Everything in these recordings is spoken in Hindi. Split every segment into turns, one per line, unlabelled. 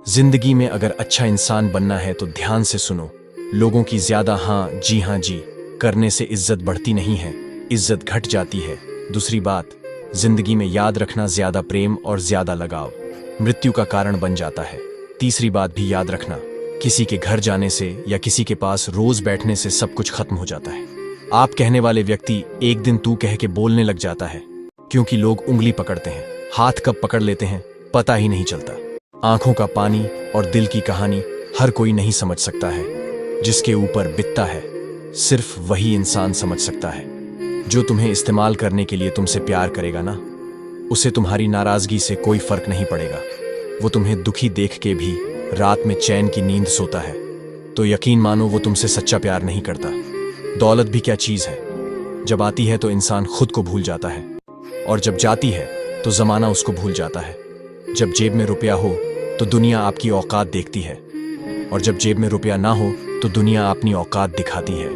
जिंदगी में अगर अच्छा इंसान बनना है तो ध्यान से सुनो। लोगों की ज्यादा हाँ जी करने से इज्जत बढ़ती नहीं है, इज्जत घट जाती है। दूसरी बात, जिंदगी में याद रखना ज्यादा प्रेम और ज्यादा लगाव मृत्यु का कारण बन जाता है। तीसरी बात भी याद रखना, किसी के घर जाने से या किसी के पास रोज बैठने से सब कुछ खत्म हो जाता है। आप कहने वाले व्यक्ति एक दिन तू कह के बोलने लग जाता है, क्योंकि लोग उंगली पकड़ते हैं, हाथ कब पकड़ लेते हैं पता ही नहीं चलता। आंखों का पानी और दिल की कहानी हर कोई नहीं समझ सकता है, जिसके ऊपर बितता है सिर्फ वही इंसान समझ सकता है। जो तुम्हें इस्तेमाल करने के लिए तुमसे प्यार करेगा ना, उसे तुम्हारी नाराजगी से कोई फर्क नहीं पड़ेगा। वो तुम्हें दुखी देख के भी रात में चैन की नींद सोता है, तो यकीन मानो वो तुमसे सच्चा प्यार नहीं करता। दौलत भी क्या चीज है, जब आती है तो इंसान खुद को भूल जाता है, और जब जाती है तो जमाना उसको भूल जाता है। जब जेब में रुपया हो तो दुनिया आपकी औकात देखती है, और जब जेब में रुपया ना हो तो दुनिया अपनी औकात दिखाती है।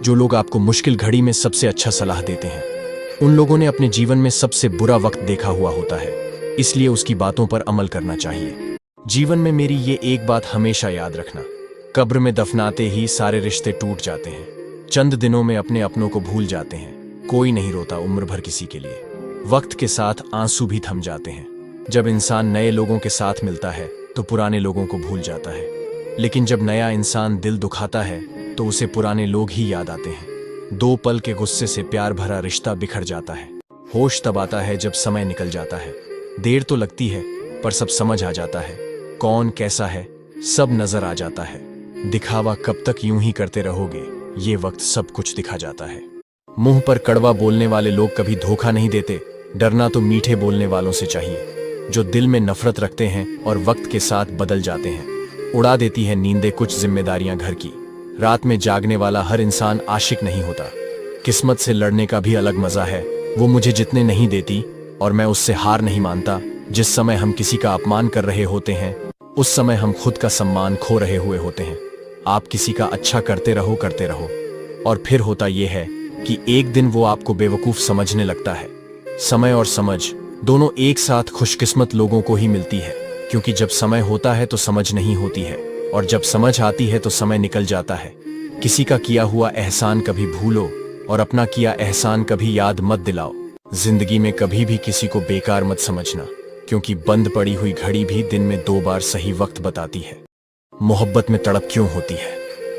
जो लोग आपको मुश्किल घड़ी में सबसे अच्छा सलाह देते हैं, उन लोगों ने अपने जीवन में सबसे बुरा वक्त देखा हुआ होता है, इसलिए उसकी बातों पर अमल करना चाहिए। जीवन में मेरी ये एक बात हमेशा याद रखना, कब्र में दफनाते ही सारे रिश्ते टूट जाते हैं। चंद दिनों में अपने अपनों को भूल जाते हैं। कोई नहीं रोता उम्र भर किसी के लिए, वक्त के साथ आंसू भी थम जाते हैं। जब इंसान नए लोगों के साथ मिलता है तो पुराने लोगों को भूल जाता है, लेकिन जब नया इंसान दिल दुखाता है तो उसे पुराने लोग ही याद आते हैं। दो पल के गुस्से से प्यार भरा रिश्ता बिखर जाता है। होश तब आता है जब समय निकल जाता है। देर तो लगती है पर सब समझ आ जाता है, कौन कैसा है सब नजर आ जाता है। दिखावा कब तक यूं ही करते रहोगे, ये वक्त सब कुछ दिखा जाता है। मुंह पर कड़वा बोलने वाले लोग कभी धोखा नहीं देते, डरना तो मीठे बोलने वालों से चाहिए। जो दिल में नफरत रखते हैं और वक्त के साथ बदल जाते हैं। उड़ा देती है नींदें कुछ जिम्मेदारियां घर की। रात में जागने वाला हर इंसान आशिक नहीं होता। किस्मत से लड़ने का भी अलग मजा है, वो मुझे जितने नहीं देती और मैं उससे हार नहीं मानता। जिस समय हम किसी का अपमान कर रहे होते हैं, उस समय हम खुद का सम्मान खो रहे हुए होते हैं। आप किसी का अच्छा करते रहो और फिर होता यह है कि एक दिन वो आपको बेवकूफ समझने लगता है। समय और समझ दोनों एक साथ खुशकिस्मत लोगों को ही मिलती है, क्योंकि जब समय होता है तो समझ नहीं होती है, और जब समझ आती है तो समय निकल जाता है। किसी का किया हुआ एहसान कभी भूलो और अपना किया एहसान कभी याद मत दिलाओ। जिंदगी में कभी भी किसी को बेकार मत समझना, क्योंकि बंद पड़ी हुई घड़ी भी दिन में 2 बार सही वक्त बताती है। मोहब्बत में तड़प क्यों होती है?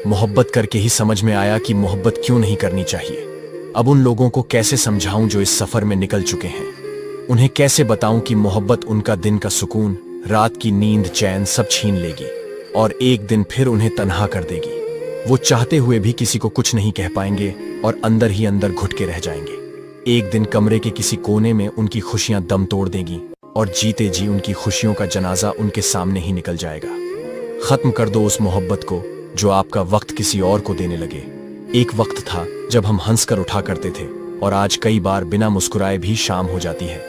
मोहब्बत करके ही समझ में आया कि मोहब्बत क्यों नहीं करनी चाहिए। अब उन लोगों को कैसे समझाऊं जो इस सफर में निकल चुके हैं? उन्हें कैसे बताऊं कि मोहब्बत उनका दिन का सुकून, रात की नींद, चैन सब छीन लेगी और एक दिन फिर उन्हें तन्हा कर देगी। वो चाहते हुए भी किसी को कुछ नहीं कह पाएंगे और अंदर ही अंदर घुट के रह जाएंगे। एक दिन कमरे के किसी कोने में उनकी खुशियां दम तोड़ देंगी और जीते जी उनकी खुशियों का जनाजा उनके सामने ही निकल जाएगा। खत्म कर दो उस मोहब्बत को जो आपका वक्त किसी और को देने लगे। एक वक्त था जब हम हंसकर उठा करते थे, और आज कई बार बिना मुस्कुराए भी शाम हो जाती है।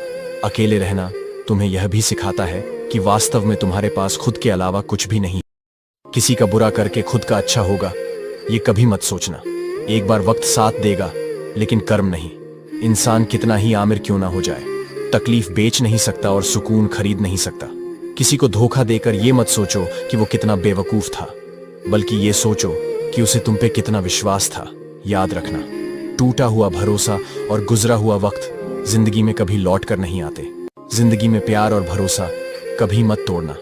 अकेले रहना तुम्हें यह भी सिखाता है कि वास्तव में तुम्हारे पास खुद के अलावा कुछ भी नहीं। किसी का बुरा करके खुद का अच्छा होगा, ये कभी मत सोचना। एक बार वक्त साथ देगा, लेकिन कर्म नहीं। इंसान कितना ही आमिर क्यों ना हो जाए, तकलीफ बेच नहीं सकता और सुकून खरीद नहीं सकता। किसी को धोखा देकर ये मत सोचो कि वो कितना बेवकूफ था, बल्कि ये सोचो कि उसे तुम पे कितना विश्वास था। याद रखना, टूटा हुआ भरोसा और गुजरा हुआ वक्त जिंदगी में कभी लौट कर नहीं आते। जिंदगी में प्यार और भरोसा कभी मत तोड़ना,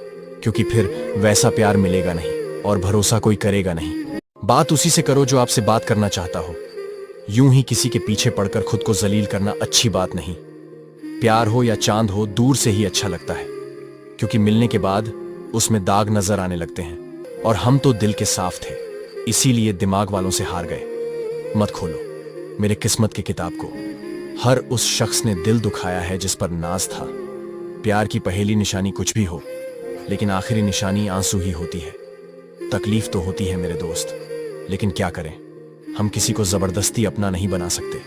क्योंकि फिर वैसा प्यार मिलेगा नहीं और भरोसा कोई करेगा नहीं। बात उसी से करो जो आपसे बात करना चाहता हो। यूं ही किसी के पीछे पड़कर खुद को जलील करना अच्छी बात नहीं। प्यार हो या चांद हो, दूर से ही अच्छा लगता है, क्योंकि मिलने के बाद उसमें दाग नजर आने लगते हैं, और हम तो दिल के साफ थे, इसीलिए दिमाग वालों से हार गए। मत खोलो मेरे किस्मत की किताब को। हर उस शख्स ने दिल दुखाया है जिस पर नाज था। प्यार की पहली निशानी कुछ भी हो, लेकिन आखिरी निशानी आंसू ही होती है। तकलीफ तो होती है मेरे दोस्त, लेकिन क्या करें, हम किसी को जबरदस्ती अपना नहीं बना सकते।